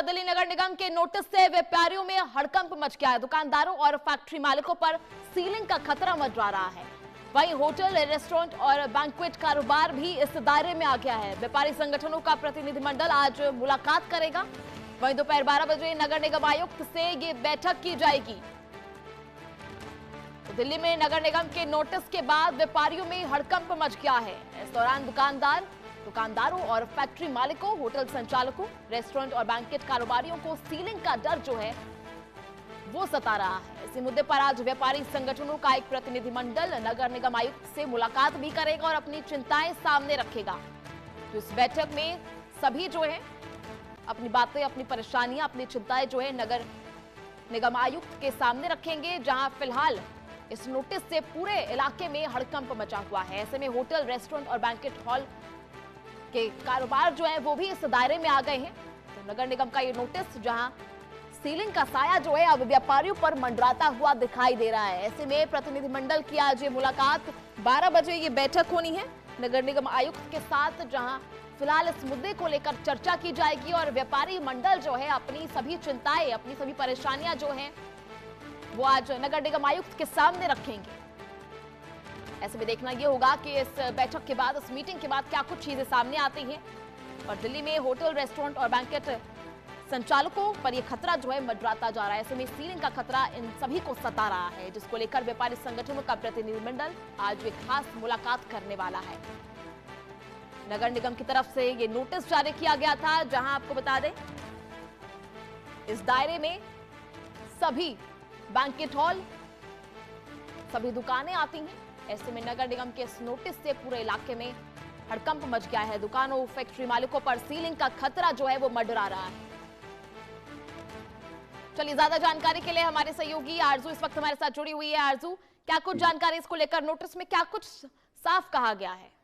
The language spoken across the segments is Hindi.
दिल्ली नगर निगम के नोटिस से व्यापारियों में हड़कंप मच गया है। दुकानदारों और फैक्ट्री मालिकों पर सीलिंग का खतरा मंडरा रहा है। वहीं होटल, रेस्टोरेंट और बैंक्वेट कारोबार भी इस दायरे में आ गया है। व्यापारी संगठनों का प्रतिनिधिमंडल आज मुलाकात करेगा। वहीं दोपहर 12 बजे नगर निगम आयुक्त से ये बैठक की जाएगी। तो दिल्ली में नगर निगम के नोटिस के बाद व्यापारियों में हड़कंप मच गया है। इस दौरान दुकानदारों और फैक्ट्री मालिकों, होटल संचालकों, रेस्टोरेंट और बैंकेट कारोबारियों को सीलिंग का डर जो है वो सता रहा है। इसी मुद्दे पर आज व्यापारी संगठनों का एक प्रतिनिधिमंडल नगर निगम आयुक्त से मुलाकात भी करेगा और अपनी चिंताएं सामने रखेगा। तो इस बैठक में सभी जो है अपनी बातें, अपनी परेशानियां, अपनी चिंताएं जो है नगर निगम आयुक्त के सामने रखेंगे। जहां फिलहाल इस नोटिस से पूरे इलाके में हड़कंप मचा हुआ है। ऐसे में होटल, रेस्टोरेंट और बैंकेट हॉल के कारोबार जो है वो भी इस दायरे में आ गए हैं। तो नगर निगम का ये नोटिस, जहां सीलिंग का साया जो है अब व्यापारियों पर मंडराता हुआ दिखाई दे रहा है। ऐसे में प्रतिनिधिमंडल की आज ये मुलाकात 12 बजे ये बैठक होनी है नगर निगम आयुक्त के साथ, जहां फिलहाल इस मुद्दे को लेकर चर्चा की जाएगी और व्यापारी मंडल जो है अपनी सभी चिंताएं, अपनी सभी परेशानियां जो हैं वो आज नगर निगम आयुक्त के सामने रखेंगे। ऐसे में देखना यह होगा कि इस बैठक के बाद, इस मीटिंग के बाद क्या कुछ चीजें सामने आती हैं। और दिल्ली में होटल, रेस्टोरेंट और बैंकेट संचालकों पर यह खतरा जो है मंडराता जा रहा है। ऐसे में सीलिंग का खतरा इन सभी को सता रहा है, जिसको लेकर व्यापारी संगठनों का प्रतिनिधिमंडल आज एक खास मुलाकात करने वाला है। नगर निगम की तरफ से ये नोटिस जारी किया गया था, जहां आपको बता दें इस दायरे में सभी बैंकेट हॉल, सभी दुकानें आती हैं। ऐसे में नगर निगम के इस नोटिस से पूरे इलाके में हड़कंप मच गया है। दुकानों, फैक्ट्री मालिकों पर सीलिंग का खतरा जो है वो मंडरा रहा है। चलिए, ज्यादा जानकारी के लिए हमारे सहयोगी आरजू इस वक्त हमारे साथ जुड़ी हुई है। आरजू, क्या कुछ जानकारी इसको लेकर, नोटिस में क्या कुछ साफ कहा गया है?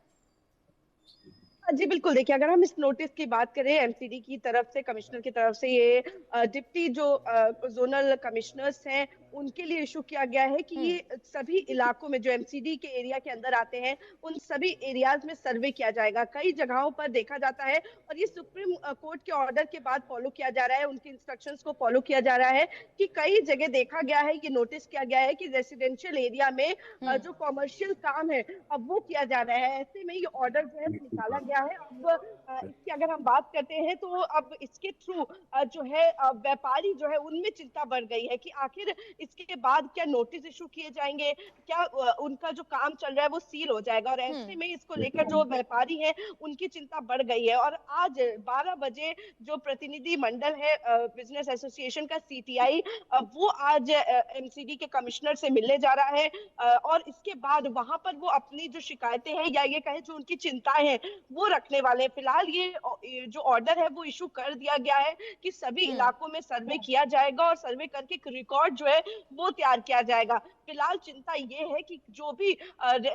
जी बिल्कुल, देखिए अगर हम इस नोटिस की बात करें, एमसीडी की तरफ से, कमिश्नर की तरफ से, ये डिप्टी जो जोनल कमिश्नर्स हैं उनके लिए इशू किया गया है कि ये सभी इलाकों में जो एमसीडी के एरिया के अंदर आते हैं उन सभी एरियाज में सर्वे किया जाएगा। कई जगहों पर देखा जाता है और ये सुप्रीम कोर्ट के ऑर्डर के बाद फॉलो किया जा रहा है, उनके इंस्ट्रक्शंस को फॉलो किया जा रहा है कि कई जगह देखा गया है, ये नोटिस किया गया है कि रेसिडेंशियल एरिया में जो कॉमर्शियल काम है अब वो किया जा रहा है। ऐसे में ये ऑर्डर जो है निकाला गया है। अब इसकी अगर हम बात करते हैं तो अब इसके थ्रू जो है व्यापारी जो है उनमें चिंता बढ़ गई है कि आखिर इसके बाद क्या नोटिस इशू किए जाएंगे, क्या उनका जो काम चल रहा है वो सील हो जाएगा। और ऐसे में इसको लेकर जो व्यापारी हैं उनकी चिंता बढ़ गई है। और आज 12 बजे जो प्रतिनिधि मंडल है बिजनेस एसोसिएशन का, सीटीआई, वो आज एमसीडी के कमिश्नर से मिलने जा रहा है और इसके बाद वहां पर वो अपनी जो शिकायतें हैं या ये कहे जो उनकी चिंताएं हैं वो रखने वाले हैं। फिलहाल ये जो ऑर्डर है वो इशू कर दिया गया है कि सभी इलाकों में सर्वे किया जाएगा और सर्वे करके एक रिकॉर्ड जो है वो तैयार किया जाएगा। फिलहाल चिंता ये है कि जो भी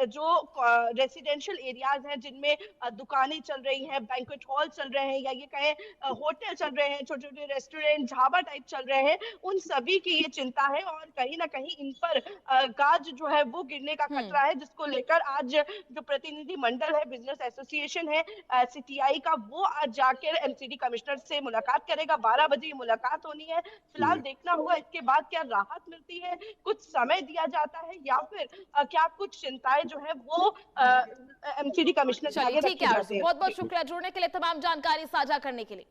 जो रेसिडेंशियल एरियाज हैं जिनमें दुकानें चल रही हैं, बैंक्वेट हॉल चल रहे हैं या ये कहें होटल चल रहे हैं, छोटे छोटे रेस्टोरेंट, ढाबा टाइप चल रहे हैं, उन सभी की ये चिंता है और कहीं ना कहीं इन पर गाज जो है वो गिरने का खतरा है, जिसको लेकर आज जो प्रतिनिधि मंडल है, बिजनेस एसोसिएशन है सीटीआई का, वो आज जाकर एमसीडी कमिश्नर से मुलाकात करेगा। 12 बजे ये मुलाकात होनी है। फिलहाल देखना होगा इसके बाद क्या राहत मिलती है, कुछ समय दिया जाता है या फिर क्या कुछ चिंताएं जो है वो एमसीडी कमिश्नर के आगे रखी जाती है। बहुत बहुत शुक्रिया जुड़ने के लिए, तमाम जानकारी साझा करने के लिए।